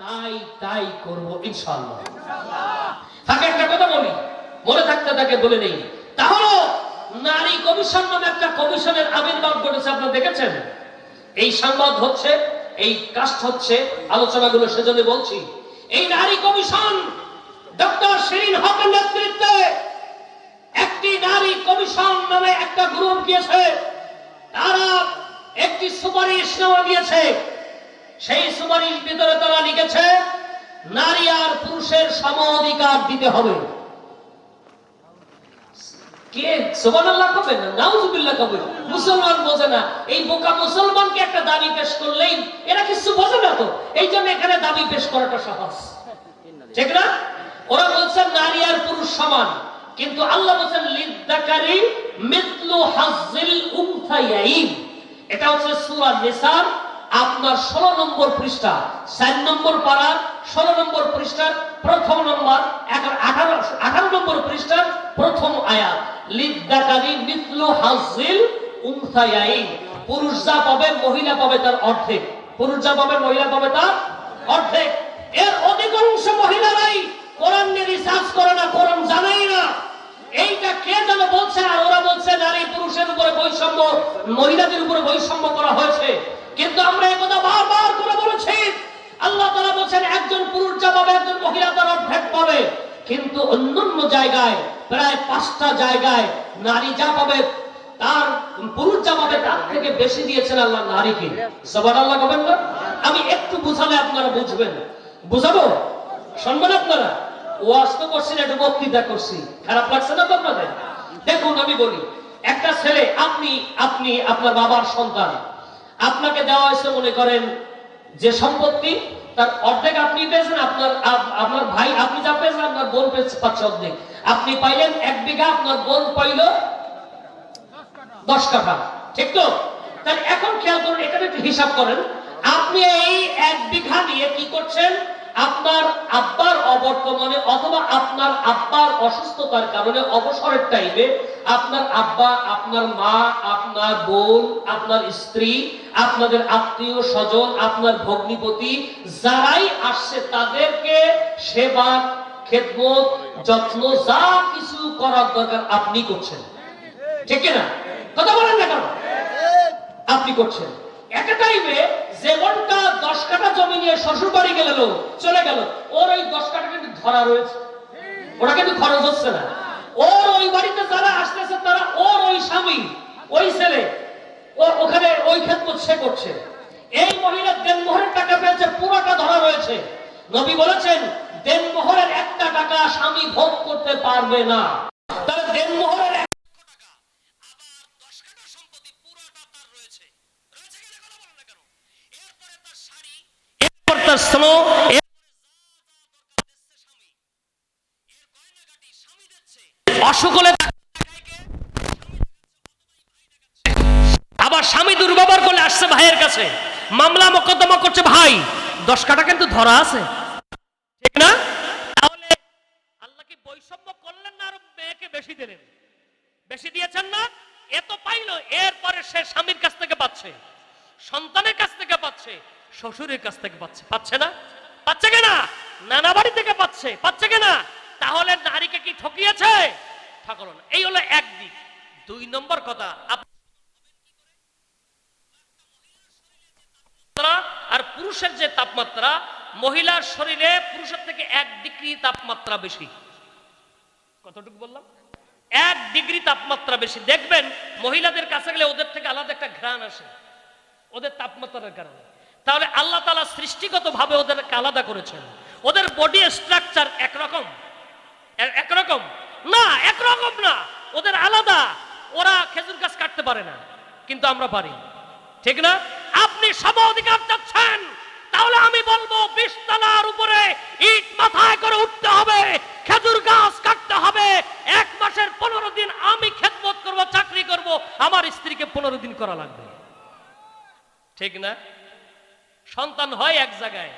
তাই তাই করব ইনশাআল্লাহ। তাকে একটা কথা বলি, মনে থাকতে তাকে বলে নেই। তাহলে নারী কমিশন নামে একটা কমিশনের আবির্ভাব ঘটেছে, আপনারা দেখেছেন? এই সংবাদ হচ্ছে, এই কাস্ট হচ্ছে, আলোচনাগুলো সেজন্য বলছি। এই নারী কমিশন ডক্টর শিরিন হকের নেতৃত্বে একটি নারী কমিশন নামে একটা গ্রুপ গিয়েছে, তারা একটি সুপারিশ নামা দিয়েছে। সেই সুপারিশ ভিতরে তারা লিখেছে নারী আর পুরুষের সম অধিকার দিতে হবে। কে সুবহানাল্লাহ কবে না নাউজুবিল্লাহ কবে? মুসলমান বোঝে না। এই বোকা মুসলমানকে একটা দাবি পেশ করলেই এরা কিছু বোঝে না, তো এই জন্য এখানে দাবি পেশ করাটা সহজ, ঠিক না? ওরা বলছেন নারী আর পুরুষ সমান, কিন্তু আল্লাহ বলেন লিযযাকারি মিসলু হাজ্জিল উনসায়াইন। এটা হচ্ছে সূরা নিসার আপনার 16 নম্বর পৃষ্ঠা, 4 নম্বর পারা 16 নম্বর পৃষ্ঠার প্রথম নম্বর 18 নম্বর পৃষ্ঠার প্রথম আয়াত। লিযযাকারি মিসলু হাজ্জিল উনসায়াইন, পুরুষ যা পাবে মহিলা পাবে তার অর্ধেক। পুরুষ যা পাবে মহিলা পাবে তার অর্ধেক। এর অধিকাংশ মহিলারাই কোরআন নিয়ে রিসার্চ করে না, কোরআন জানেই না। এইটা কে যেন বলছে, আর ওরা বলছে নারী পুরুষের উপরে বৈষম্য, মহিলাদের উপরে বৈষম্য করা হয়েছে। কিন্তু আমরা এই কথা বারবার করে বলেছি, আল্লাহ তাআলা বলেন একজন পুরুষ যা পাবে একজন মহিলা তার অর্ধেক পাবে। কিন্তু অন্যান্য জায়গায় প্রায় 5টা জায়গায় নারী যা পাবে তার, পুরুষ যা পাবে তার থেকে বেশি দিয়েছেন আল্লাহ নারীকে। সুবহানাল্লাহ বলেন না? আমি একটু বুঝালে আপনারা বুঝবেন। বুঝাবো? শুনবেন আপনারা? ওয়াজ তো করছি না, একটু বক্তৃতা করছি, খারাপ লাগছে না তো আপনাদের? দেখুন আমি বলি, একটা ছেলে, আপনি আপনার বাবার সন্তান, আপনাকে দেওয়া হয়েছে মনে করেন যে সম্পত্তি তার অর্ধেক আপনি পেয়েছেন, আপনার ভাই, আপনি যা পেয়েছেন আপনার বোন পাচ্ছে অর্ধেক। আপনি পাইলেন 1 বিঘা, আপনার বোন পাইল 10 কাঠা, ঠিক তো? তাহলে এখন খেয়াল করুন, এখানে একটু হিসাব করেন। আপনি এই 1 বিঘা নিয়ে কি করছেন? আপনার আব্বার অবর্তমানে অথবা আপনার আব্বার অসুস্থতার কারণে অবসরের টাইমে আপনার আব্বা, আপনার মা, আপনার বোন, আপনার স্ত্রী, আপনাদের আত্মীয় স্বজন, আপনার ভগ্নিপতি যারাই আসছে তাদেরকে সেবা, খেদমত, যত্ন যা কিছু করার দরকার আপনি করছেন, ঠিক না? কথা বলেন না কেন? আপনি করছেন। একটা টাইমে যেমনটা 10 কাঠা জমি নিয়ে শ্বশুর বাড়ি গেল, চলে গেল, ওর ওই 10 কাঠা কিন্তু ধরা রয়েছে, ওরা কিন্তু খরচ হচ্ছে না। ওর ওই বাড়িতে যারা আসতেছে তারা ওর ওই স্বামী, ওই ছেলে, ওখানে ওই খেদমত সে করছে। এই মহিলা দেনমোহরের টাকা পেয়েছে, পুরোটা ধরা রয়েছে। নবী বলেছেন দেনমোহরের 1টা টাকা স্বামী ভোগ করতে পারবে না। তাহলে দেনমোহরের অসকলে, আবার স্বামী দুর্ব্যবহার করলে আসছে ভাইয়ের কাছে, মামলা মোকদ্দমা করছে, ভাই 10 কাঠা কিন্তু ধরা আছে, ঠিক না? তাহলে আল্লাহ কি বৈষম্য করলেন না, আর মেয়েকে বেশি দিলেন? বেশি দিয়েছেন না? এত পাইলো, এরপরে সে স্বামীর কাছ থেকে পাচ্ছে, সন্তানের কাছ থেকে পাচ্ছে, শ্বশুরের কাছ থেকে পাচ্ছে না? পাচ্ছে কিনা? নানা বাড়ি থেকে পাচ্ছে কিনা? তাহলে নারীকে কি ঠকিয়েছে? ঠকালো না। এই হলো এক দিক। 2 নম্বর কথা, আর পুরুষের যে তাপমাত্রা, মহিলার শরীরে পুরুষের থেকে 1 ডিগ্রি তাপমাত্রা বেশি। কতটুকু বললাম? 1 ডিগ্রি তাপমাত্রা বেশি। দেখবেন মহিলাদের কাছে গেলে ওদের থেকে আলাদা একটা ঘ্রাণ আসে, ওদের তাপমাত্রার কারণে। তাহলে আল্লাহ তাআলা সৃষ্টিগতভাবে ওদেরকে আলাদা করেছেন। ওদের বডি স্ট্রাকচার একরকম না, একরকম না, ওদের আলাদা। ওরা খেজুর গাছ কাটতে পারে না, কিন্তু আমরা পারি, ঠিক না? আপনি সম অধিকার চাচ্ছেন, তাহলে আমি বলবো 20 তলার উপরে ইট মাথায় করে উঠতে হবে, খেজুর গাছ কাটতে হবে। 1 মাসের 15 দিন আমি খেদমত করব, চাকরি করব, আমার স্ত্রীকে 15 দিন করা লাগবে, ঠিক না? সন্তান হয় এক জায়গায়,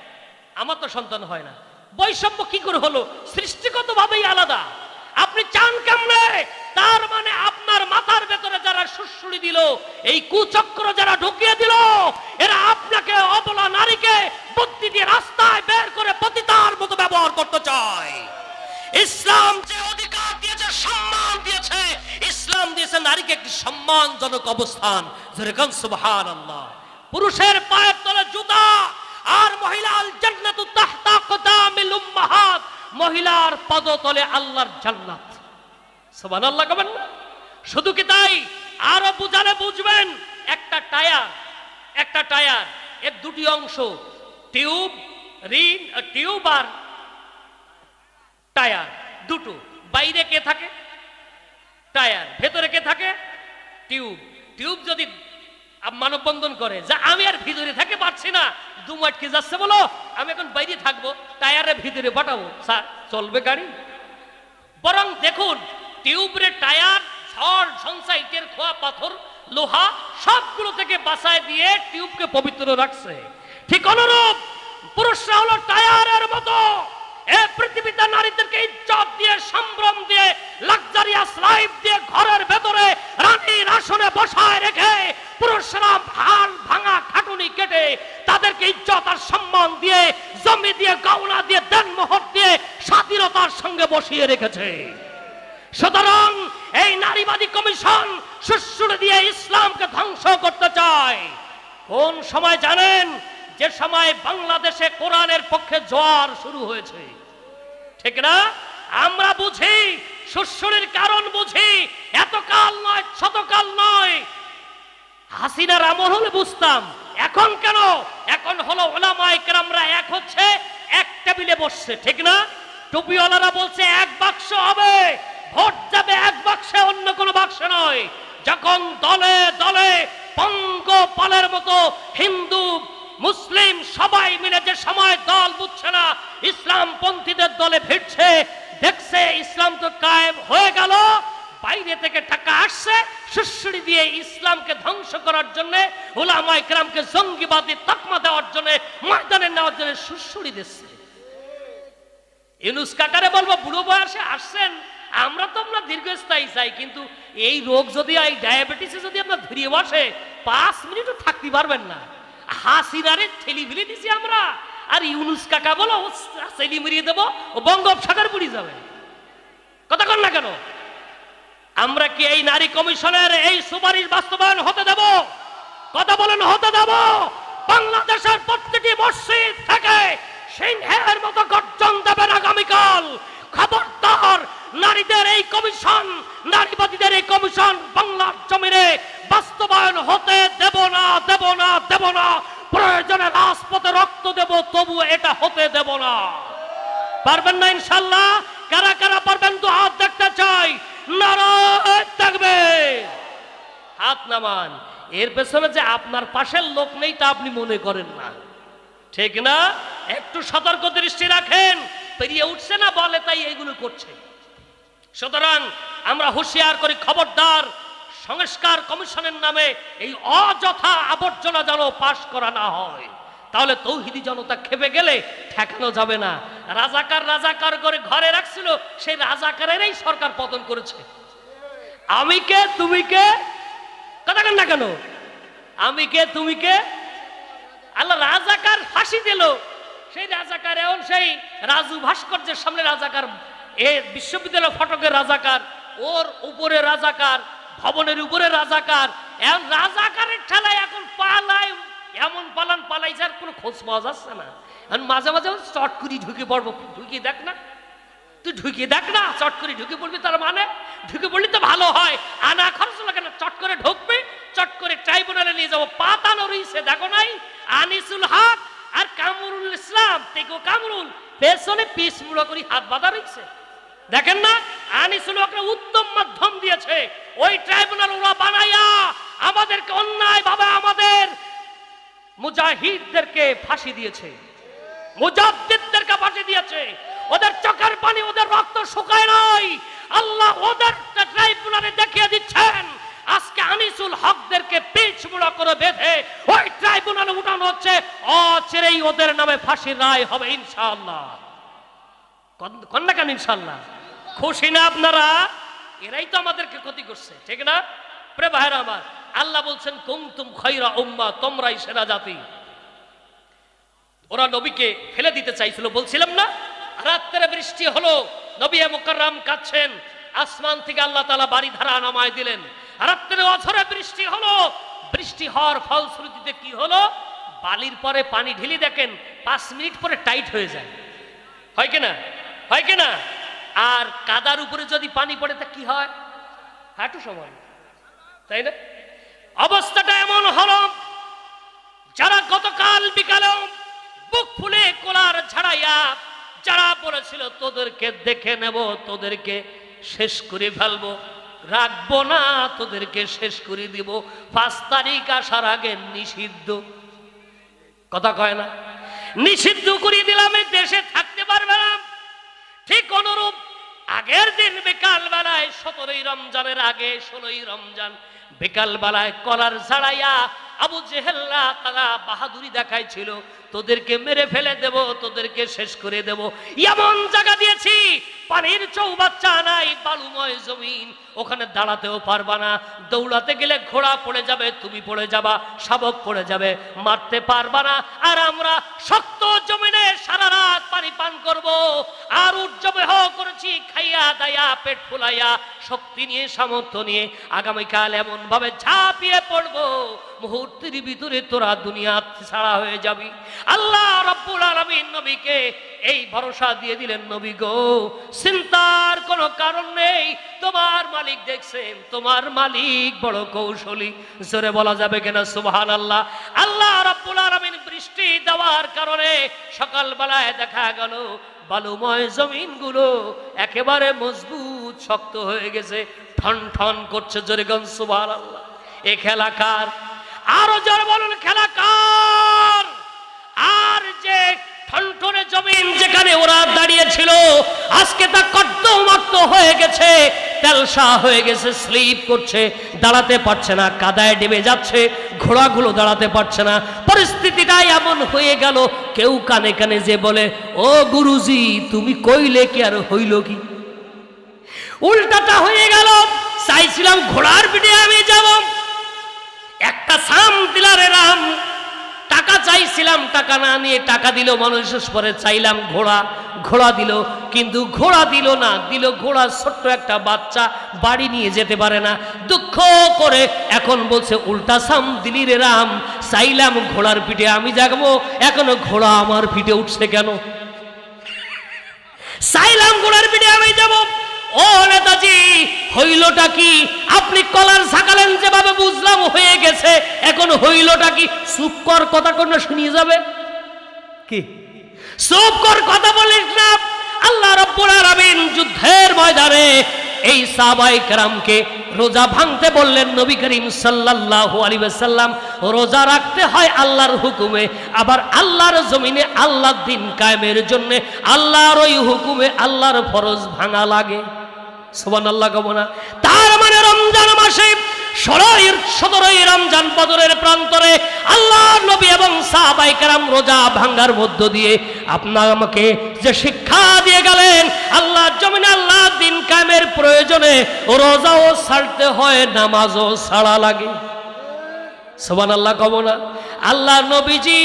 আমার তো সন্তান হয় না। বৈষম্য কি করে হলো? সৃষ্টিগতভাবেই আলাদা। আপনি চান কেমনে? তার মানে আপনার মাথার ভেতরে যারা সুড়সুড়ি দিল, এই কুচক্র যারা ঢুকিয়ে দিল, এরা আপনাকে, অবলা নারীকে বুদ্ধি দিয়ে রাস্তায় বের একটি সম্মানজনক অবস্থান। যেরকম সুবহানাল্লাহ। পুরুষের পায়ের তলে জুতা, আর মহিলা আল জান্নাতু তাহতা আকদামিল উম্মাহাত, মহিলার পদতলে আল্লাহর জান্নাত। সুবহানাল্লাহ কবেন না? শুধু কি তাই, আরো বুঝালে বুঝবেন। একটা টায়ার এর দুটি অংশ, টিউব, রিং, টিউব আর টায়ার দুটো। বাইরে কে থাকে? টায়ার। ভেতরে কে থাকে? টিউব। টিউব যদি মানববন্ধন করে যে আমি আর ভিতরে থাকতে পারছি না, 2 মিনিট কি যাচ্ছে বলো, আমি এখন বাইরে থাকবো, টায়ারের ভিতরে পাঠাবো, স্যার চলবে গাড়ি? বরং দেখুন, টিউবের টায়ার ঝড় ঝঞ্ঝা, ইটের খোয়া, পাথর, লোহা সবগুলো থেকে বাঁচায় দিয়ে টিউবকে পবিত্র রাখছে। ঠিক অনুরূপ পুরুষরা হলো টায়ারের মতো। এই পৃথিবীতে নারীদেরকে ইজ্জত দিয়ে, সম্ভ্রম দিয়ে, লাক্সারিয়াস লাইফ দিয়ে ঘরের ভেতরে রানীর আসনে বসায় রেখে পুরুষরা হাল ভাঙা খাটুনি কেটে তাদেরকে ইজ্জত আর সম্মান দিয়ে, জমি দিয়ে, গহনা দিয়ে, দেনমোহর দিয়ে স্বাধীনতার সঙ্গে বসিয়ে রেখেছে। সুতরাং এই নারীবাদী কমিশন সুশ্রুতি দিয়ে ইসলামকে ধ্বংস করতে চায়। কোন সময় জানেন? যে সময় বাংলাদেশে কোরআনের পক্ষে জোয়ার শুরু হয়েছে, ঠিক না? আমরা বুঝি, সুশ্রুতির কারণ বুঝি, এতকাল নয়, শতকাল নয়। হাসিনার আমল হলে বুঝতাম, এখন কেন? এখন হলো ওলামায়ে কেরামরা এক হচ্ছে, এক টেবিলে বসছে, ঠিক না? টুপিওয়ালারা বলছে এক বাক্স হবে, ভোট যাবে এক বাক্সে, অন্য কোনো বাক্সে নয়। যখন দলে দলে পঙ্গপালের মতো হিন্দু মুসলিম সবাই মিলে যে সময় দল বুঝছে না, ইসলাম পন্থীদের দলে ভিড়ছে, দেখছে ইসলাম তো কায়েম হয়ে গেল, বাইরে থেকে টাকা আসছে সুশ্রুতি দিয়ে ইসলামকে ধ্বংস করার জন্য, উলামায়ে কেরামকে জঙ্গিবাদী তকমা দেওয়ার জন্য, ময়দানে নেওয়ার জন্য সুশ্রুতি দিচ্ছে। ইউনূস কাকারে বলবো, বুড়ো বয়সে আসছেন, আমরা তো আমরা দীর্ঘস্থায়ী চাই, কিন্তু এই রোগ যদি, এই ডায়াবেটিসে যদি আপনার ধরিয়ে বসে, 5 মিনিটও থাকতে পারবেন না। হাসিনারে ঠেলি ফেলে দিছি আমরা, আর ইউনূস কাকা বলো ছেলি মরিয়ে দেবো, ও বঙ্গোপসাগর পুড়ে যাবে। কথা কন না কেন? আমরা কি এই নারী কমিশনের এই সুপারিশ বাস্তবায়ন হতে দেব? কথা বলেন, হতে দেব? বাংলাদেশের প্রত্যেকটি মসজিদ থেকে সিংহের মতো গর্জন দেবেন আগামীকাল। খবরদার, নারীদের এই কমিশন, নারীবাদীদের এই কমিশন বাংলার জমিনে বাস্তবায়ন হতে দেব না, দেব না, দেব না। প্রয়োজনে রাজপথে রক্ত দেব, তবু এটা হতে দেব না। পারবেন না ইনশাআল্লাহ? কারা কারা পারবেন তো হাত দেখতে চাই। নারায়ে তাকবীর, হাত নামান। এর পেছনে যে আপনার পাশের লোক নেই তা আপনি মনে করেন না, ঠিক না? একটু সতর্ক দৃষ্টি রাখেন। পেরিয়ে উঠছে না বলে তাই এইগুলো করছে। সুতরাং আমরা হুঁশিয়ার করি, খবরদার, সংস্কার কমিশনের নামে এই অযথা আবর্জনা যেন পাশ করা না হয়। তাহলে তৌহিদি জনতা খেপে গেলে ঠেকানো যাবে না। রাজাকার রাজাকার করে ঘরে রাখছিল, সেই রাজাকারেরই সরকার পতন করেছে। আমি কে তুমি কে? কথা কেন না কেন? আমি কে তুমি কে? আল্লাহ রাজাকার ফাঁসি দিল, সেই রাজাকার এখন সেই রাজু ভাস্কর্যের সামনে রাজাকার, এ বিশ্ববিদ্যালয় ফটকের রাজাকার, ওর উপরে রাজাকার, ভবনের উপরে রাজাকার। এখন রাজাকারের ঠেলায় এখন পালায়, এমন পালান পালাইছে আর কোনো খোঁজ পাওয়া যাচ্ছে না। এখন মাঝে মাঝে চট করে ঢুকে পড়বো, ঢুকিয়ে দেখ না, তুই ঢুকিয়ে দেখ না, চট করে ঢুকে পড়বি, তার মানে ঢুকে পড়লি তো ভালো হয়, আনা খরচ লাগে না, চট করে ঢুকবে, চট করে ট্রাইব্যুনালে নিয়ে যাবো। পাতানো রয়েছে দেখো নাই, আনিসুল হক আর কামরুল ইসলাম, তেকো কামরুল পেছনে পিস মুড়ো করে হাত বাঁধা রয়েছে, দেখেন না? আনিসুল হককে উত্তম মাধ্যম দিয়েছে, ওই ট্রাইব্যুনাল ওরা বানাইয়া আমাদেরকে অন্যায় ভাবে আমাদের মুজাহিদদেরকে ফাঁসি দিয়েছে, মুজাদ্দিদদেরকে ফাঁসি দিয়েছে। ওদের চোখের পানি, ওদের রক্ত শুকায় নাই। আল্লাহ ওদের ট্রাইব্যুনালে দেখিয়ে দিচ্ছেন। আজকে আনিসুল হকদেরকে পিচ মুড়া করে বেঁধে ওই ট্রাইব্যুনালে উঠানো হচ্ছে, অচিরেই ওদের নামে ফাঁসির রায় হবে ইনশাআল্লাহ। কন্যা কেন ইনশাআল্লাহ? খুশি না আপনারা? এরাই তো আমাদেরকে ক্ষতি করছে, ঠিক না? প্রিয় ভাইরা আমার, আল্লাহ বলছেন কুনতুম খায়রা উম্মাহ, তোমরাই সেরা জাতি। ওরা নবীকে ফেলে দিতে চাইছিল, বলছিলাম না? রাত্রে বৃষ্টি হলো, নবী মুকাররম কাঁদছেন, আসমান থেকে আল্লাহ তাআলা বাড়ি ধারা নামায় দিলেন। রাত্রে অঝরে বৃষ্টি হলো, বৃষ্টি হওয়ার ফলশ্রুতিতে কি হলো, বালির পরে পানি ঢেলে দেখেন 5 মিনিট পরে টাইট হয়ে যায়, হয় কিনা, হয় কিনা? আর কাদার উপরে যদি পানি পড়ে তা কি হয়, হাঁটু সমান, তাই না? অবস্থাটা এমন হলো, যারা গতকাল বিকালে বুক ফুলে কোলার ছাড়াইয়া যারা বলেছিল তোদেরকে দেখে নেব, তোদেরকে শেষ করে ফেলবো, রাখবো না, তোদেরকে শেষ করে দিব, 5 তারিখ আসার আগে নিষিদ্ধ, কথা কয় না, নিষিদ্ধ করে দিলাম, এই দেশে থাকতে পারবে না। ঠিক অনুরূপ আগের দিন বিকাল বেলায় 17ই রমজানের আগে 16ই রমজান বিকাল বেলায় কলার ছাড়াইয়া আবু জেহেলরা তারা বাহাদুরি দেখাইছিল, তোদেরকে মেরে ফেলে দেব, তোদেরকে শেষ করে দেব। এমন জায়গা দিয়েছি পানির চৌবাচ্চা নাই, বালুময় জমিন, ওখানে দাঁড়াতেও পারবা না, দৌড়াতে গেলে ঘোড়া পড়ে যাবে, তুমি পড়ে যাবা, শাবক পড়ে যাবে, মারতে পারবা না। আর আমরা শক্ত জমিনে সারা রাত পানি পান করব, আর উজ্জবেহ করেছি খাইয়া দাইয়া পেট ফুলাইয়া শক্তি নিয়ে সামর্থ্য নিয়ে, আগামীকাল এমন ভাবে ঝাঁপিয়ে পড়বো মুহূর্তের ভিতরে তোরা দুনিয়া ছাড়া হয়ে যাবি। আল্লাহ রাব্বুল আলামিন নবীকে এই ভরসা দিয়ে দিলেন, নবী গো চিন্তার কোনো কারণ নেই, তোমার মালিক দেখছেন, তোমার মালিক বড় কৌশলী, জোরে বলা যাবে কিনা সুবহানাল্লাহ। আল্লাহ রাব্বুল আলামিন বৃষ্টি দেওয়ার কারণে সকালবেলায় দেখা গেল বালুময় জমিনগুলো একেবারে মজবুত শক্ত হয়ে গেছে, ঠন ঠন করছে, জোরে গান সুবহানাল্লাহ। এ খেলা কার? আরো জোরে বলুন খেলা কার? আর যে ঠনঠনে জমিন যেখানে ওরা দাঁড়িয়েছিল আজকে তা কর্দমাক্ত হয়ে গেছে, তেলসা হয়ে গেছে, স্লিপ করছে, দাঁড়াতে পারছে না, কাদায় ডেবে যাচ্ছে, ঘোড়াগুলো দাঁড়াতে পারছে না। পরিস্থিতিটা এমন হয়ে গেল, কেউ কানে কানে যে বলে, ও গুরুজি তুমি কইলে কি আর হইল কি? উল্টাটা হয়ে গেল। চাইছিলাম ঘোড়ার পিঠে আমি যাব, একটা সাম দিলারে রাম, টাকা চাইছিলাম, টাকা না নিয়ে টাকা দিল মানুষ, পরে চাইলাম ঘোড়া, ঘোড়া দিল, কিন্তু ঘোড়া দিল না, দিল ঘোড়া ছোট্ট একটা বাচ্চা, বাড়ি নিয়ে যেতে পারে না, দুঃখ করে এখন বলছে উল্টা সাম দিলি রে রাম, চাইলাম ঘোড়ার পিঠে আমি জাগবো, এখনো ঘোড়া আমার পিঠে উঠছে কেন? চাইলাম ঘোড়ার পিঠে আমি যাব। ও নেতাজি হইলটা কি? আপনি কলার ঝাঁকালেন যেভাবে বুঝলাম হয়ে গেছে, এখন হইলটা কি? চুপ কর, কথা কোন শুনিয়ে যাবে কি? চুপ কর, কথা বলিস না। আল্লাহ রাব্বুল আলামিন যুদ্ধের ময়দানে এই সাহাবায়ে কেরামকে রোজা ভাঙতে বললেন। নবী করিম সাল্লাল্লাহু আলাইহি ওয়াসাল্লাম রোজা রাখতে হয় আল্লাহর হুকুমে, আবার আল্লাহর জমিনে আল্লাহর দ্বীন কায়েমের জন্য আল্লাহর ওই হুকুমে আল্লাহর ফরজ ভাঙা লাগে। সুবহানাল্লাহ কব না? তার মানে রমজান মাসে 17ই রমজান বদরের প্রান্তরে আল্লাহর নবী এবং সাহাবায়ে কেরাম রোজা ভাঙার মধ্য দিয়ে আপনার আমাকে যে শিক্ষা দিয়ে গেলেন, আল্লাহর জমিনে আল্লাহর দ্বীন কায়েমের প্রয়োজনে রোজাও ছাড়তে হয়, নামাজও ছাড়া লাগে। সুবহানাল্লাহ কব না? আল্লাহ নবীজি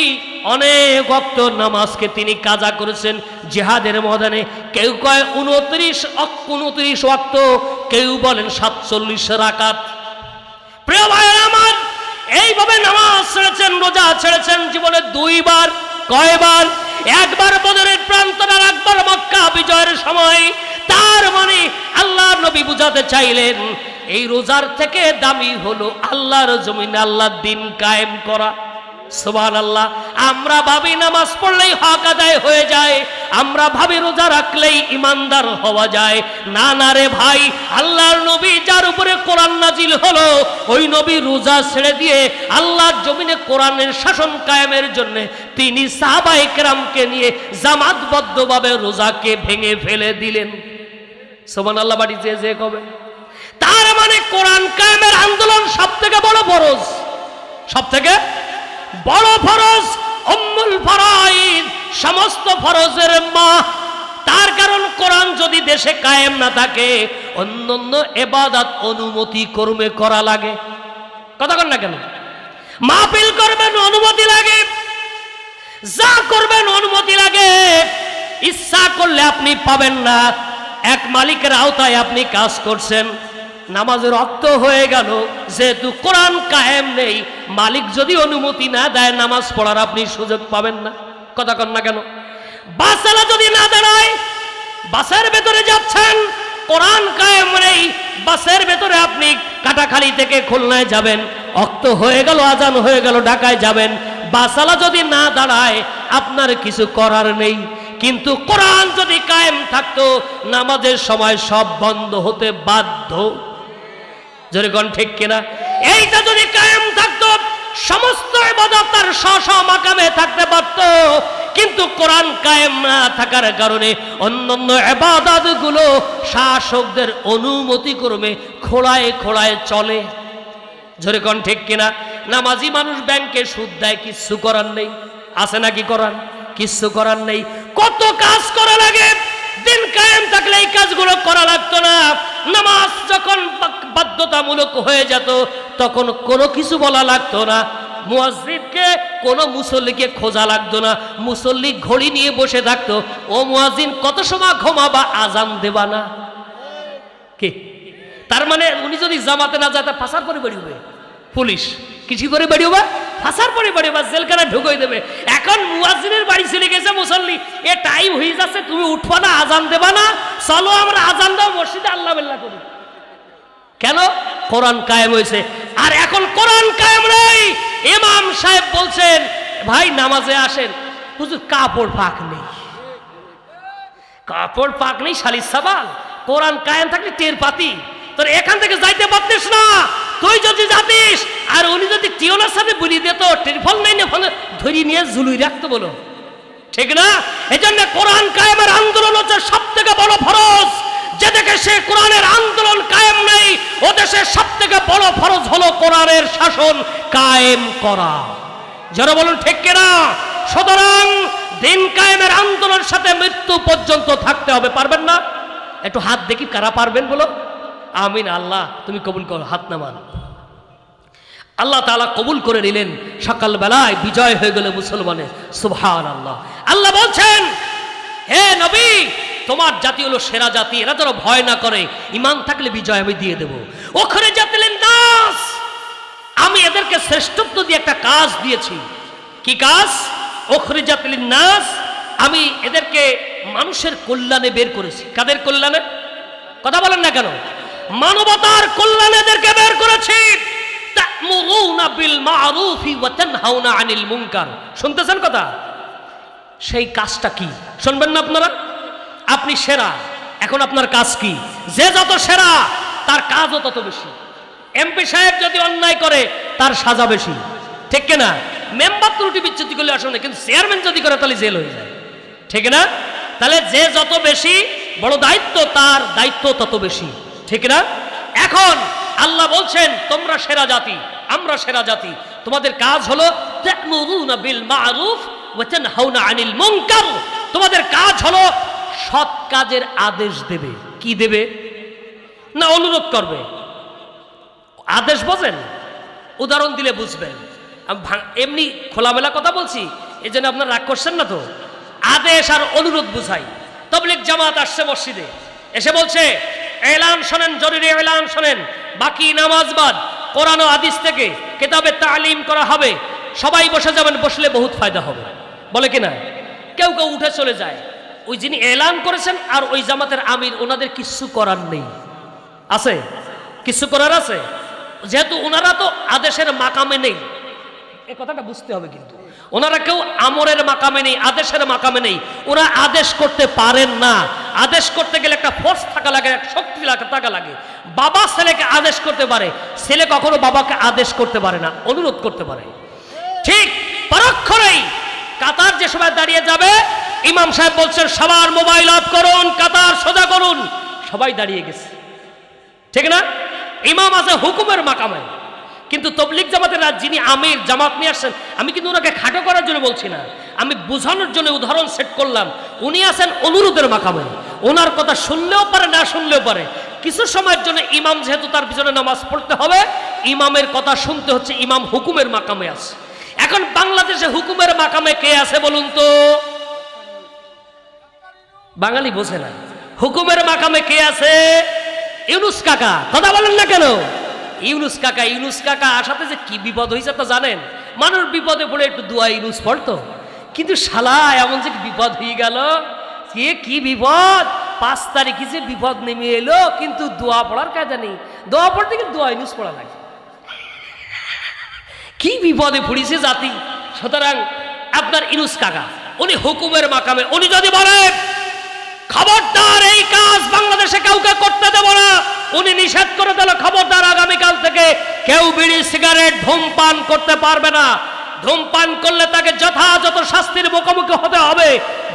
অনেক ওয়াক্ত নামাজকে তিনি কাজা করেছেন জিহাদের ময়দানে। কেউ কয় 29 ওয়াক্ত, কেউ বলেন 47 রাকাত। প্রিয় ভাইরা আমার, এইভাবে নামাজ ছেড়েছেন, রোজা ছেড়েছেন জীবনে 2 বার। কয়বার? একবার বদরের প্রান্তরে, আর একবার মক্কা বিজয়ের সময়। তার মানে আল্লাহ নবী বুঝাতে চাইলেন এই রোজার থেকে দামি হলো আল্লাহর জমিনে আল্লাহর দ্বীন কায়েম করা। সুবহানাল্লাহ। আমরা ভাবি নামাজ পড়লেই হক আদায় হয়ে যায়, আমরা ভাবি রোজা রাখলেই ইমানদার হওয়া যায়। না না রে ভাই, আল্লাহর নবী যার উপরে কোরআন নাজিল হলো ওই নবী রোজা ছেড়ে দিয়ে আল্লাহর জমিনে কোরআনের শাসন কায়েমের জন্য তিনি সাহাবায়ে কেরামকে নিয়ে জামাতবদ্ধভাবে রোজাকে ভেঙে ফেলে দিলেন। সুবহানাল্লাহ। বাড়ি যে কবে? তার মানে কোরআন কায়েমের আন্দোলন সবথেকে বড় ফরজ, সবথেকে বড় ফরজ, উম্মুল ফরাইদ, সমস্ত ফরজের মা। তার কারণ কোরআন যদি দেশে কায়েম না থাকে অন্যান্য ইবাদত অনুমতি কর্মে করা লাগে। কথা বল না কেন? মাহফিল করবেন অনুমতি লাগে, যা করবেন অনুমতি লাগে। ইচ্ছা করলে আপনি পাবেন না। এক মালিকের আওতায় আপনি কাজ করছেন, নামাজের অর্থ হয়ে গেল যেহেতু কোরআন কায়েম নেই, মালিক যদি অনুমতি না দেয় নামাজ পড়ার আপনি সুযোগ পাবেন না। কথা কন না কেন? বাসওয়ালা যদি না দাঁড়ায়, বাসের ভেতরে যাচ্ছেন, কোরআন কায়েম নেই, বাসের ভেতরে আপনি কাটাখালী থেকে খুলনায় যাবেন, অক্ত হয়ে গেল, আজান হয়ে গেল, ঢাকায় যাবেন, বাসওয়ালা যদি না দাঁড়ায় আপনার কিছু করার নেই। কিন্তু কোরআন যদি কায়েম থাকতো নামাজের সময় সব বন্ধ হতে বাধ্য। যেরকম ঠিক কিনা? এইটা যদি কায়েম থাকতো সমস্ত ইবাদত তার স্ব মাকামে থাকতে পারত। কিন্তু কোরআন কায়েম না থাকার কারণে অন্যান্য ইবাদতগুলো শাসকদের অনুমতি ক্রমে খোলায় খোলায় চলে। যেরকম ঠিক কিনা? নামাজি মানুষ ব্যাংকে সুদ দেয়, কিচ্ছু করার নেই। আছে নাকি করার? কিচ্ছু করার নেই। কত কাজ করা লাগে, দিন কায়েম থাকলে এই কাজগুলো করা লাগতো না। নামাজ যখন বাধ্যতামূলক হয়ে যেত তখন কোনো কিছু বলা লাগতো না। মুয়াজ্জিনকে কোনো মুসল্লিকে খোঁজা লাগতো না। মুসল্লি ঘড়ি নিয়ে বসে থাকতো, ও মুয়াজ্জিন কত সময় ঘুমাবা, আজান দেবা না? কি তার মানে? উনি যদি জামাতে না যায় তা ফাঁসার পরে বেরিয়ে পুলিশ কিছু করে বেরিয়ে ফাঁসার পরে বেরিয়ে জেলখানা ঢুকিয়ে দেবে। এখন মুয়াজ্জিনের বাড়ি চলে গেছে মুসল্লি, এ টাইম হয়ে যাচ্ছে, তুমি উঠবা না, আজান দেবা না, চলো আমরা আজান দাও মসজিদে আল্লাহ বিল্লাহ করি। কেন? কোরআন কায়েম হয়েছে। আর এখন কোরআন কায়েম নেই। ইমাম সাহেব বলছেন, ভাই নামাজে আসেন, হুজুর কাপড় পাক নেই। কাপড় পাক নেই শালির সাবাল। কোরআন কায়েম থাকলে টের পাতি। তোর এখান থেকে যাইতে পারতিস না, তুই যদি যাতিস আর উনি যদি টিওনার সাথে বলি দিত, টেলিফোন নাই না ধরি নিয়ে ঝুলুই রাখতে বলো, ঠিক না? এই জন্য কোরআন কায়েমের আন্দোলন হচ্ছে সব থেকে বড় ফরজ। যে দেখে সে কোরআনের আন্দোলন কায়েম নেই, ও দেশের সব থেকে বড় ফরজ হলো কোরআনের শাসন কায়েম করা। যারা বলুন ঠিক কিনা? সুতরাং দিন কায়েমের আন্দোলনের সাথে মৃত্যু পর্যন্ত থাকতে হবে। পারবেন না? একটু হাত দেখি কারা পারবেন বলো। আমিন। আল্লাহ তুমি কবুল করো। হাত নামান। আল্লাহ তাআলা কবুল করে নিলেন। সকালবেলায় বিজয় হয়ে গেল মুসলমানের। সুবহানাল্লাহ। আল্লাহ বলছেন, হে নবী, তোমার জাতি হলো সেরা জাতি, এরা যেন ভয় না করে, ঈমান থাকলে বিজয় আমি দিয়ে দেব। ওখানে জাতিলেন নাস, আমি এদেরকে শ্রেষ্ঠত্ব দিয়ে একটা কাজ দিয়েছি। কি কাজ? ওখানে জাতিলেন নাস, আমি এদেরকে মানুষের কল্যাণে বের করেছি। কাদের কল্যাণে? কথা বলেন না কেন? মানবতার কল্যাণে এদেরকে বের করেছি। তা'মুরুনা বিল মা'রুফি ওয়া তানহাউনা আনিল মুনকার। শুনতেছেন কথা? সেই কাজটা কি শুনবেন না আপনারা? আপনি সেরা, এখন আপনার কাজ কি? যে যত সেরা তার কাজও তত বেশি। এমপি সাহেব যদি অন্যায় করে তার সাজা বেশি, ঠিক কিনা? মেম্বার ত্রুটি বিচ্যুতি করলে আসলে, কিন্তু চেয়ারম্যান যদি করে তাহলে জেল হয়ে যায়, ঠিক না? তাহলে যে যত বেশি বড় দায়িত্ব তার দায়িত্ব তত বেশি, ঠিক না? এখন আল্লাহ বলছেন, তোমরা সেরা জাতি, আমরা সেরা জাতি, তোমাদের কাজ হলো তা'মুরুনা বিল মা'রুফ ওয়া তানহাউনা আনিল মুনকার। তোমাদের কাজ হলো সৎ কাজের আদেশ দেবে। কি দেবে? না অনুরোধ করবে। আদেশ বোঝেন? উদাহরণ দিলে বুঝবেন। এমনি খোলামেলা কথা বলছি, এই জন্য আপনারা রাগ করছেন না তো? আদেশ আর অনুরোধ বুঝাই। তাবলীগ জামাত আসছে মসজিদে, এসে বলছে, এলান শোনেন, জরুরি এলান শোনেন, বাকি নামাজ বাদ, কোরআন ও হাদিস থেকে কিতাবে তালিম করা হবে, সবাই বসে যাবেন, বসলে বহুত ফায়দা হবে। বলে কিনা? কেউ কেউ উঠে চলে যায়। ওই যিনি এলান করেছেন আর ওই জামাতের আমির, ওনাদের কিছু করার নেই। আছে? কিছু করার আছে? যেহেতু ওনারা তো আদেশের মাকামে নেই, এই কথাটা বুঝতে হবে। কিন্তু ওনারা কেউ আমরের মাকামে নেই, আদেশের মাকামে নেই। ওরা আদেশ করতে পারেন না। আদেশ করতে গেলে একটা ফোর্স থাকা লাগে, একটা শক্তি থাকা লাগে। বাবা ছেলেকে আদেশ করতে পারে, ছেলে কখনো বাবাকে আদেশ করতে পারে না, অনুরোধ করতে পারে। ঠিক পরক্ষণেই কাতার যে সময় দাঁড়িয়ে যাবে, ইমাম সাহেব বলছেন, সবার মোবাইল অফ করুন, কাতার সোজা করুন। সবাই দাঁড়িয়ে গেছে, ঠিক না? ইমাম আছে হুকুমের মাকামে। কিন্তু তাবলীগ জামাতের যিনি আমির, জামাত নিয়ে আসছেন, আমি কিন্তু ওনাকে খাটো করার জন্য বলছি না, আমি বোঝানোর জন্য উদাহরণ সেট করলাম। উনি আছেন অনুরোধের মাকামে। ওনার কথা শুনলেও পারে, না শুনলেও পারে। কিছু সময়ের জন্য ইমাম, যেহেতু তার পিছনে নামাজ পড়তে হবে, ইমামের কথা শুনতে হচ্ছে। ইমাম হুকুমের মাকামে আছে। এখন বাংলাদেশে হুকুমের মাকামে কে আছে বলুন তো? বাঙালি বোঝে না। হুকুমের মাকামে কে আছে? ইউনুস কাকা কথা বলেন না কেন? ইউনুস কাকা আসাতে যে কি বিপদ হয়েছে তা জানেন? মানুষ বিপদে পড়ে একটু দোয়া ইউনুস পড়তো, কিন্তু শালা এমন যে বিপদ হয়ে গেল, কি বিপদ! 5 তারিখে যে বিপদ নেমে এলো, কিন্তু দোয়া পড়ার কায়দা নেই। দোয়া পড়তে গেলে দোয়া ইউনুস পড়া লাগে। কি বিপদে পড়েছে জাতি। সুতরাং আপনার ইউনুস কাকা উনি হুকুমের মাকামে, উনি যদি বলে খবরদার এই কাজ বাংলাদেশে কাউকে করতে দেব না, উনি নিষেধ করে দিল খবরদার আগামীকাল থেকে কেউ বিড়ি সিগারেট ধূমপান করতে পারবে না, ধূমপান করলে তাকে যথাযথ শাস্তির মুখোমুখি হতে হবে।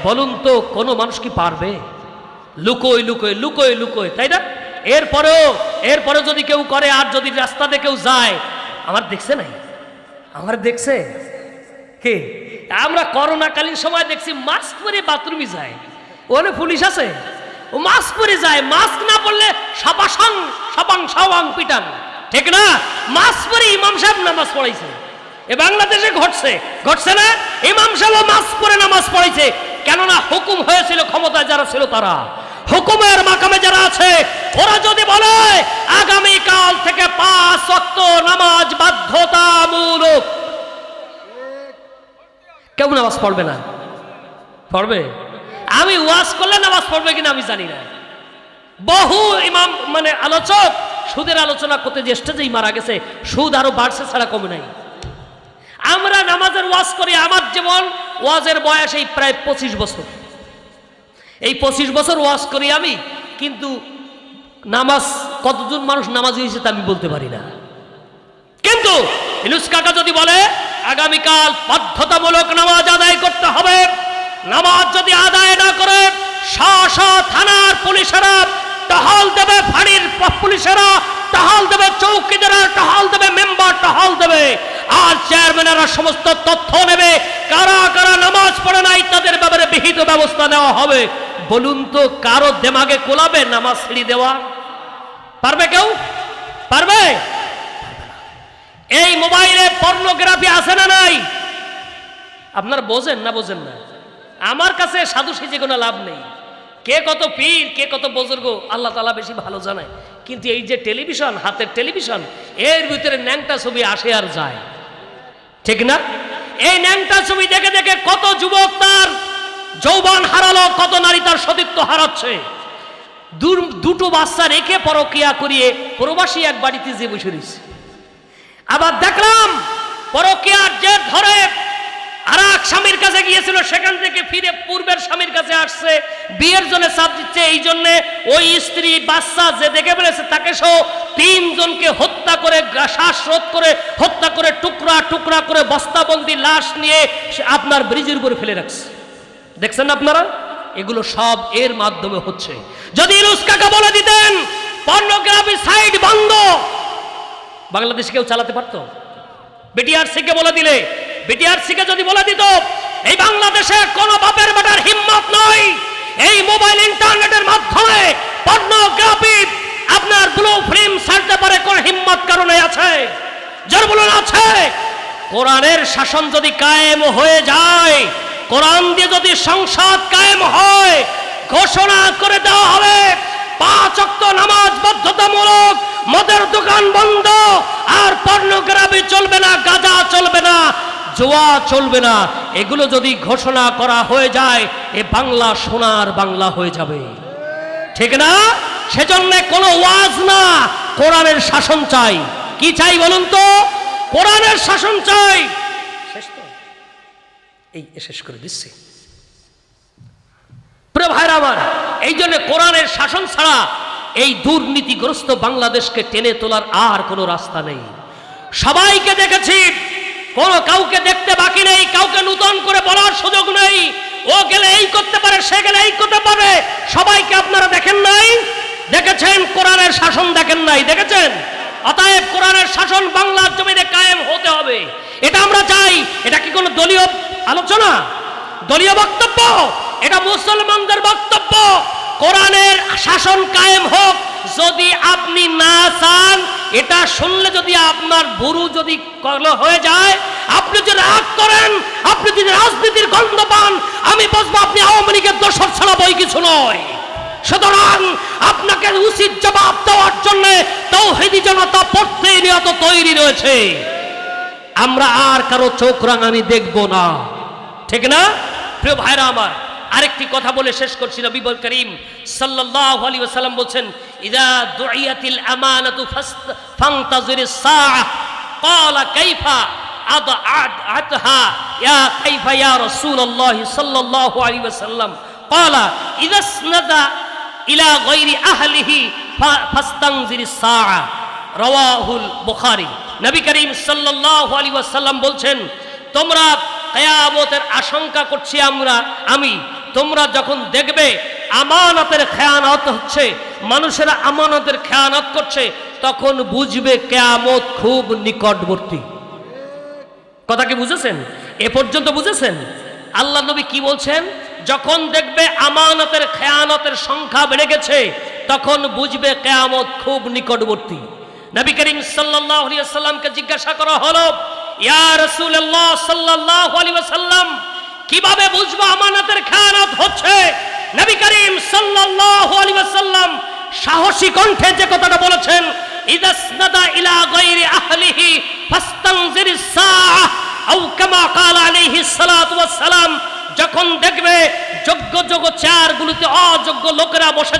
বলুন তো কোনো মানুষ কি পারবে? লুকোয়, তাই না? এরপরেও যদি কেউ করে, আর যদি রাস্তাতে কেউ যায়, আমার দেখছে কে? আমরা করোনাকালীন সময় দেখছি মাস্ক পরে বাথরুমে যায়, ওখানে পুলিশ আছে, ও মাস্ক পরে যায়, মাস্ক না পরলে সাবাং পিটান, ঠিক না? মাস্ক পরে ইমাম সাহেব নামাজ পড়াইছে, এ বাংলাদেশে ঘটছে না? ইমাম সাহেব মাস্ক পরে নামাজ পড়াইছে, কেননা হুকুম হয়েছিল ক্ষমতায় যারা ছিল তারা, হুকুমের মাকামে যারা আছে, ওরা যদি বলে আগামীকাল থেকে 5 ওয়াক্ত নামাজ বাধ্যতামূলক, কেউ নামাজ পড়বে না? পড়বে? আমি ওয়াজ করলে নামাজ পড়বে কিনা আমি জানি না। বহু ইমাম আলোচক সুদের আলোচনা করতে যে স্টেজেই মারা গেছে, সুদ আরো বাড়ছে ছাড়া কমে নাই। আমরা নামাজের ওয়াজ করি, আমার যেমন ওয়াজের বয়স এই প্রায় 25 বছর, এই 25 বছর ওয়াজ করি আমি, কিন্তু নামাজ কতজন মানুষ নামাজি হয়েছে তা আমি বলতে পারি না। কিন্তু ইউনুস কাকা যদি বলে আগামীকাল বাধ্যতামূলক নামাজ আদায় করতে হবে, নামাজ যদি আদায় না করে স্ব থানার পুলিশেরা টহল দেবে, ফাঁড়ির পুলিশেরা টহল দেবে, চৌকিদারা টহল দেবে, মেম্বার টহল দেবে, আর চেয়ারম্যানেরা সমস্ত তথ্য নেবে, কারা কারা নামাজ পড়ে নাই তাদের ব্যাপারে বিহিত ব্যবস্থা নেওয়া হবে। বলুন তো কারো দেমাগে কোলাবে নামাজ ছেড়ে দেওয়া? পারবে কেউ? পারবে? এই মোবাইলে পর্নোগ্রাফি আছে না নাই? আপনারা বোঝেন না? আমার কাছে সাধু সেজে কোনো লাভ নেই। কে কত পীর, কে কত বুজুর্গ আল্লাহ তাআলা বেশি ভালো জানে। কিন্তু এই যে টেলিভিশন, হাতের টেলিভিশন, এর ভিতরে ন্যাংটা ছবি আসে আর যায়, ঠিক না? এই ন্যাংটা ছবি দেখে দেখে কত যুবক তার যৌবন হারালো, কত নারী তার সতীত্ব হারাচ্ছে। দুটো বাচ্চা রেখে পরকিয়া করিয়ে প্রবাসী এক বাড়িতে যে বসে রয়েছে। আবার দেখলাম পরকিয়ার জের ধরে আর এক স্বামীর কাছে গিয়েছিল, সেখান থেকে ফিরে পূর্বের স্বামীর কাছে আসছে, বিয়ের জন্য চাপ দিচ্ছে। এই জন্য ওই স্ত্রী বাচ্চা যে দেখে ফেলেছে তাকে সহ 3 জনকে হত্যা করে, শ্বাসরোধ করে হত্যা করে, টুকরা টুকরা করে বস্তাবন্দি লাশ নিয়ে আপনার ব্রিজের উপরে ফেলে রাখছে। দেখছেন আপনারা? এগুলো সব এর মাধ্যমে হচ্ছে। যদি ইউনুস কাকা বলে দিতেন পর্নোগ্রাফি সাইট বন্ধ, বাংলাদেশ কেউ চালাতে পারতো? বিটিআরসি কে বলে দিলে, বিটিআরসি কে যদি বলে দিত এই বাংলাদেশে কোন বাপের বেটার হিম্মত নয় এই মোবাইল ইন্টারনেটের মাধ্যমে পর্নোগ্রাফি আপনার ব্লু ফিল্ম ছাড়তে পারে, কোন হিম্মত কারণে আছে? যার বলুন আছে। কোরআনের শাসন যদি কায়েম হয়ে যায়, কোরআন দিয়ে যদি সংসদ কায়েম হয়, ঘোষণা করে দেওয়া হবে 5 ওয়াক্ত নামাজ বাধ্যতামূলক, মদের দোকান বন্ধ, আর পর্নোগ্রাফি চলবে না, গাঁজা চলবে না, জুয়া চলবে না। এগুলো যদি ঘোষণা করা হয়ে যায়, এ বাংলা সোনার বাংলা হয়ে যাবে, ঠিক না? সেজন্য কোনো ওয়াজ না, কোরআনের শাসন চাই। কি চাই বলুন তো? কোরআনের শাসন চাই। শেষ তো, এই শেষ করে দিচ্ছি প্রিয় ভাইরা আমার। এই জন্য কোরআনের শাসন ছাড়া এই দুর্নীতিগ্রস্ত বাংলাদেশকে টেনে তোলার আর কোনো রাস্তা নেই। সবাইকে দেখেছি, কোনো কাউকে দেখতে বাকি নেই, কাউকে নূতন করে বলার সুযোগ নেই। ও গেলে এই করতে পারে, সে গেলে এই করতে পারে। সবাইকে আপনারা দেখেন নাই? দেখেছেন? কোরআনের শাসন দেখেন নাই? দেখেছেন? অতএব কোরআনের শাসন বাংলার জমিনে কায়েম হতে হবে, এটা আমরা চাই। এটা কি কোনো দলীয় আলোচনা, দলীয় বক্তব্য? এটা মুসলমানদের বক্তব্য। কোরআনের শাসন কায়েম হোক। যদি আপনি না চান, এটা শুনলে যদি আপনার বুরু যদি কল হয়ে যায়, আপনি যদি রাগ করেন, আপনি যদি রাজনীতির গন্ধ পান, আমি বলবো আপনি আওয়ামী লীগের দোসর ছাড়া বই কিছু নয়। সুতরাং আপনাকে উচিত জবাব দেওয়ার জন্য তাওহীদি জনতা প্রতিনিয়ত তৈরি রয়েছে। আমরা আর কারো চোখ রাঙানি দেখব না, ঠিক না প্রিয় ভাইরা আমার? আরেকটি কথা বলে শেষ করছি। নবী করিম সাল্লাল্লাহু আলাইহি ওয়াসাল্লাম বলেন, ইযা দুইয়াতিল আমানাতু ফান্তাজিরিস সাআহ। ক্বালা কাইফা আদআতহা ইয়া কাইফা ইয়া রাসূলুল্লাহ সাল্লাল্লাহু আলাইহি ওয়াসাল্লাম? ক্বালা ইযা আসনাদা ইলা গায়রি আহলিহি ফাস্তানজিরিস সাআহ। রাওয়াহুল বুখারী। নবী করিম সাল্লাল্লাহু আলাইহি ওয়াসাল্লাম বলছেন, তোমরা কিয়ামতের আশঙ্কা করছি আমি তোমরা যখন দেখবে আমানতের খেয়ানত হচ্ছে, মানুষেরা আমানতের খেয়ানত করছে, তখন বুঝবে কিয়ামত খুব নিকটবর্তী। কথা কি বুঝেছেন? এ পর্যন্ত বুঝেছেন? আল্লাহ নবী কি বলছেন? যখন দেখবে আমানতের খেয়ানতের সংখ্যা বেড়ে গেছে, তখন বুঝবে কিয়ামত খুব নিকটবর্তী। নবী করিম সাল্লাল্লাহু আলাইহি ওয়াসাল্লামকে জিজ্ঞাসা করা হলো, ইয়া রাসূলুল্লাহ সাল্লাল্লাহু আলাইহি ওয়াসাল্লাম, কিভাবে বুঝবো আমানতের খেয়ানত হচ্ছে? নবী করিম সাল্লাল্লাহু আলাইহি ওয়াসাল্লাম সাহসী কণ্ঠে যে কথাটা বলেছেন, ইদাসনাদা ইলা গায়রি আহলিহি ফাস্তানজিরিস সাআহ আও কামা ক্বালা আলাইহিস সালাতু ওয়াস সালাম। যখন দেখবে যোগ্য চেয়ারগুলোতে অযোগ্য লোকেরা বসে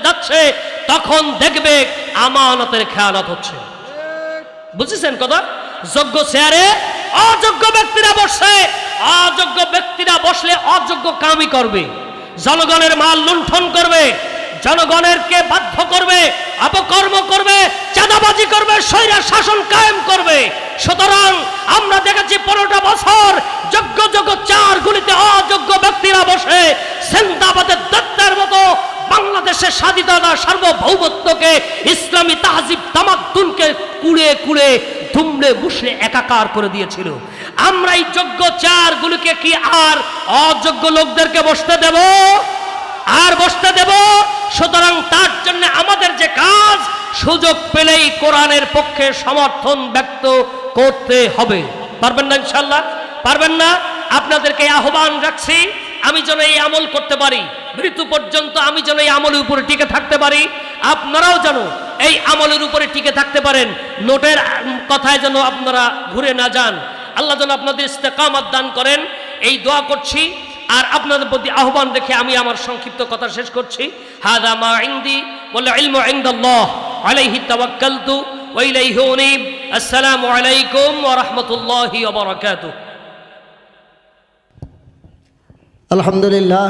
যাচ্ছে, তখন দেখবে আমানতের খেয়ানত হচ্ছে। বুঝেছেন কথা? যোগ্য চেয়ারে অযোগ্য ব্যক্তিরা বসে, অযোগ্য ব্যক্তিরা বসলে অযোগ্য কামই করবে, জনগণের মাল লুণ্ঠন করবে, জনগণেরকে বাধ্য করবে, অপকর্ম করবে, চাঁদাবাজি করবে, স্বৈর শাসন কায়েম করবে। সুতরাং আমরা দেখেছি 15টা বছর যোগ্য চেয়ারগুলিতে অযোগ্য ব্যক্তিরা বসে জিন্দাবাদের দত্তের মতো বাংলাদেশের স্বাধীনতা সার্বভৌমত্বকে, ইসলামী তাহজিব তামাদ্দুনকে কুড়ে দুমড়ে মুষড়ে একাকার করে দিয়েছিল। আমরা এই যোগ্য চেয়ারগুলিকে কি আর অযোগ্য লোকদেরকে বসতে দেব? আর বসতে দেব? সুতরাং তার জন্য আমাদের যে কাজ, সুযোগ পেলেই কোরআনের পক্ষে সমর্থন ব্যক্ত করতে হবে। পারবেন না ইনশাআল্লাহ? পারবেন না? আপনাদেরকে আহ্বান রাখছি, আমি যেন এই আমল করতে পারি, মৃত্যু পর্যন্ত আমি যেন এই আমলের উপরে টিকে থাকতে পারি, আপনারাও যেন এই আমলের উপরে টিকে থাকতে পারেন। নোটের কথায় যেন আপনারা ঘুরে না যান। আল্লাহ যেন আপনাদের ইস্তেকামত দান করেন, এই দোয়া করছি। আর আপনাদের প্রতি আহ্বান রেখে আমি আমার সংক্ষিপ্ত কথা শেষ করছি। হাযা মা ইনদি ওয়াল ইলমু ইনদাল্লাহ আলাইহি তাওয়াক্কালতু ওয়া ইলাইহি উনীব। আসসালামু আলাইকুম ওয়া রাহমাতুল্লাহি ওয়া বারাকাতুহু। আলহামদুলিল্লাহ।